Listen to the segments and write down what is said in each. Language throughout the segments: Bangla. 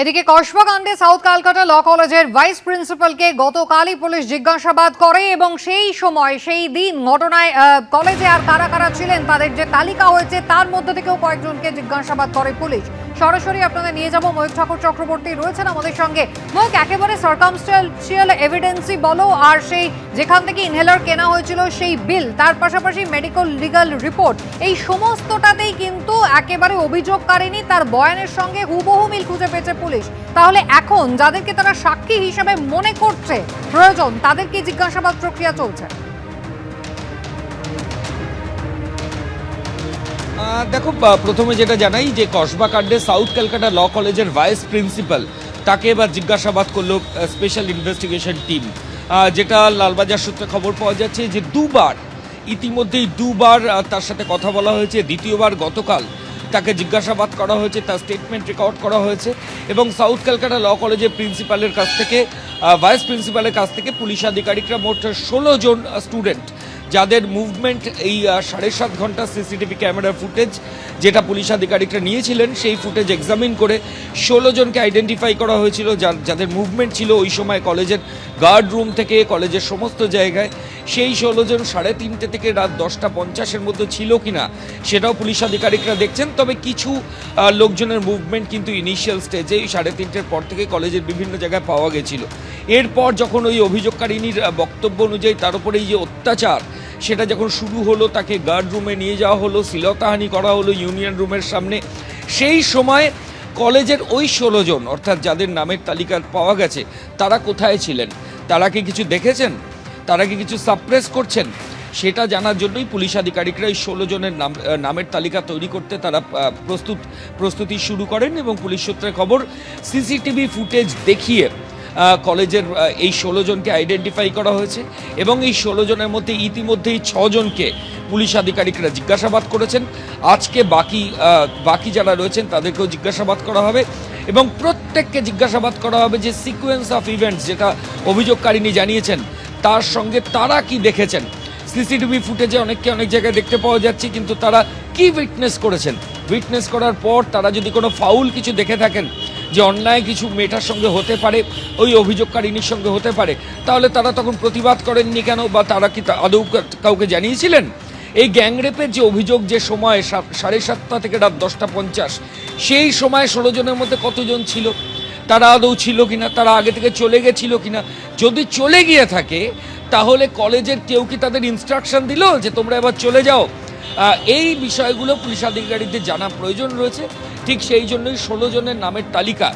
এদিকে কসবাকাণ্ডে সাউথ ক্যালকাটা ল কলেজের ভাইস প্রিন্সিপালকে গতকালই পুলিশ জিজ্ঞাসাবাদ করে এবং সেই দিন ঘটনায় কলেজে আর কারা কারা ছিলেন তাদের যে তালিকা হয়েছে তার মধ্যে থেকেও কয়েকজনকে জিজ্ঞাসাবাদ করে পুলিশ। সরাসরি আপনাদের নিয়ে যাব, ময়ূক ঠাকুর চক্রবর্তী রয়েছেন আমাদের সঙ্গে। ময়ূক, একেবারে সার্কামস্ট্যান্সিয়াল এভিডেন্সই বলো আর সেই যেখান থেকে ইনহেলার কেনা হয়েছিল সেই বিল, তার পাশাপাশি মেডিকেল লিগ্যাল রিপোর্ট, এই সমস্তটাতেই কিন্তু একেবারে অভিযোগকারিনী তার বয়ানের সঙ্গে হুবহু মিল খুঁজে পেয়েছে পুলিশ। তাহলে এখন যাদেরকে তারা সাক্ষী হিসেবে মনে করছে প্রয়োজন, তাদের কি জিজ্ঞাসাবাদ প্রক্রিয়া চলছে? দেখো, প্রথমে যেটা জানাই যে কসবাকাণ্ডে সাউথ ক্যালকাটা ল কলেজের ভাইস প্রিন্সিপাল তাকে এবার জিজ্ঞাসাবাদ করলো স্পেশাল ইনভেস্টিগেশন টিম। যেটা লালবাজার সূত্রে খবর পাওয়া যাচ্ছে যে ইতিমধ্যেই দুবার তার সাথে কথা বলা হয়েছে। দ্বিতীয়বার গতকাল তাকে জিজ্ঞাসাবাদ করা হয়েছে, তার স্টেটমেন্ট রেকর্ড করা হয়েছে এবং সাউথ ক্যালকাটা ল কলেজের প্রিন্সিপালের কাছ থেকে ভাইস প্রিন্সিপালের কাছ থেকে পুলিশ আধিকারিকরা মোট 16 জন স্টুডেন্ট যাদের মুভমেন্ট এই 7.5 ঘন্টা সিসিটিভি ক্যামেরার ফুটেজ যেটা পুলিশ আধিকারিকরা নিয়েছিলেন সেই ফুটেজ এক্সামিন করে 16 জনকে আইডেন্টিফাই করা হয়েছিল যাদের মুভমেন্ট ছিল ওই সময় কলেজের গার্ড রুম থেকে কলেজের সমস্ত জায়গায়। সেই 16 জন 3:30 থেকে রাত 10:50 মধ্যে ছিল কিনা সেটাও পুলিশ আধিকারিকরা দেখছেন। তবে কিছু লোকজনের মুভমেন্ট কিন্তু ইনিশিয়াল স্টেজে 3:30 পর থেকে কলেজের বিভিন্ন জায়গায় পাওয়া গেছিল। এরপর যখন ওই অভিযোগকারিনীর বক্তব্য অনুযায়ী তার উপরে এই যে অত্যাচার সেটা যখন শুরু হলো, তাকে গার্ড রুমে নিয়ে যাওয়া হলো, শ্লীলতাহানি করা হলো ইউনিয়ন রুমের সামনে, সেই সময় কলেজের ওই 16 জন অর্থাৎ যাদের নামের তালিকা পাওয়া গেছে তারা কোথায় ছিলেন, তারা কি কিছু দেখেছেন, তারা কি কিছু সাপ্রেস করছেন, সেটা জানার জন্যই পুলিশ আধিকারিকরা এই 16 জনের নামের তালিকা তৈরি করতে তারা প্রস্তুতি শুরু করেন এবং পুলিশ সূত্রে খবর সিসিটিভি ফুটেজ দেখিয়ে কলেজের এই 16 জনকে আইডেন্টিফাই করা হয়েছে এবং এই 16 জনের মধ্যে ইতিমধ্যেই 6 জনকে পুলিশ আধিকারিকরা জিজ্ঞাসাবাদ করেছেন। আজকে বাকি যারা রয়েছেন তাদেরকেও জিজ্ঞাসাবাদ করা হবে এবং প্রত্যেককে জিজ্ঞাসাবাদ করা হবে যে সিকোয়েন্স অফ ইভেন্টস যেটা অভিযোগকারিনী জানিয়েছেন তার সঙ্গে তারা কি দেখেছেন। সিসিটিভি ফুটেজে অনেককে অনেক জায়গায় দেখতে পাওয়া যাচ্ছে, কিন্তু তারা কি উইটনেস করেছেন, উইটনেস করার পর তারা যদি কোনো ফাউল কিছু দেখে থাকেন যে অন্যায় কিছু মেয়েটার সঙ্গে হতে পারে, ওই অভিযোগকারিনীর সঙ্গে হতে পারে, তাহলে তারা তখন প্রতিবাদ করেননি কেন, বা তারা কি আদৌ কাউকে জানিয়েছিলেন। এই গ্যাংরেপের যে অভিযোগ যে সময় 7:30 থেকে রাত 10:50 সেই সময় 16 জনের মধ্যে কতজন ছিল, তারা আদৌ ছিল কিনা, তারা আগে থেকে চলে গেছিল কিনা, যদি চলে গিয়ে থাকে তাহলে কলেজের কেউ কি তাদের ইনস্ট্রাকশন দিল যে তোমরা এবার চলে যাও। এই বিষয়গুলো পুলিশ আধিকারিকদের জানা প্রয়োজন রয়েছে। ঠিক সেই জন্যই 16 জনের নামের তালিকা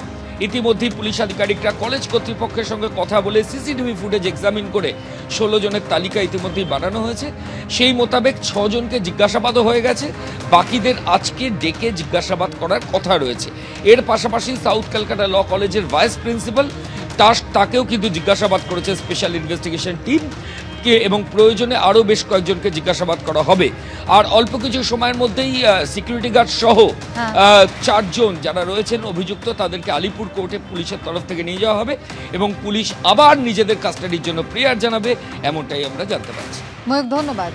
ইতিমধ্যেই পুলিশ আধিকারিকরা কলেজ কর্তৃপক্ষের সঙ্গে কথা বলে সিসিটিভি ফুটেজ এক্সামিন করে 16 জনের তালিকা ইতিমধ্যেই বানানো হয়েছে। সেই মোতাবেক 6 জনকে জিজ্ঞাসাবাদও হয়ে গেছে, বাকিদের আজকে ডেকে জিজ্ঞাসাবাদ করার কথা রয়েছে। এর পাশাপাশি সাউথ ক্যালকাটা ল কলেজের ভাইস প্রিন্সিপাল তাকেও কিন্তু জিজ্ঞাসাবাদ করেছে স্পেশাল ইনভেস্টিগেশন টিম এবং প্রয়োজনে আরও বেশ কয়েকজনকে জিজ্ঞাসাবাদ করা হবে। আর অল্প কিছু সময়ের মধ্যেই সিকিউরিটি গার্ড সহ 4 জন যারা রয়েছেন অভিযুক্ত তাদেরকে আলিপুর কোর্টে পুলিশের তরফ থেকে নিয়ে যাওয়া হবে এবং পুলিশ আবার নিজেদের কাস্টাডির জন্য প্রেয়ার জানাবে, এমনটাই আমরা জানতে পারছি। ময়ূক, ধন্যবাদ।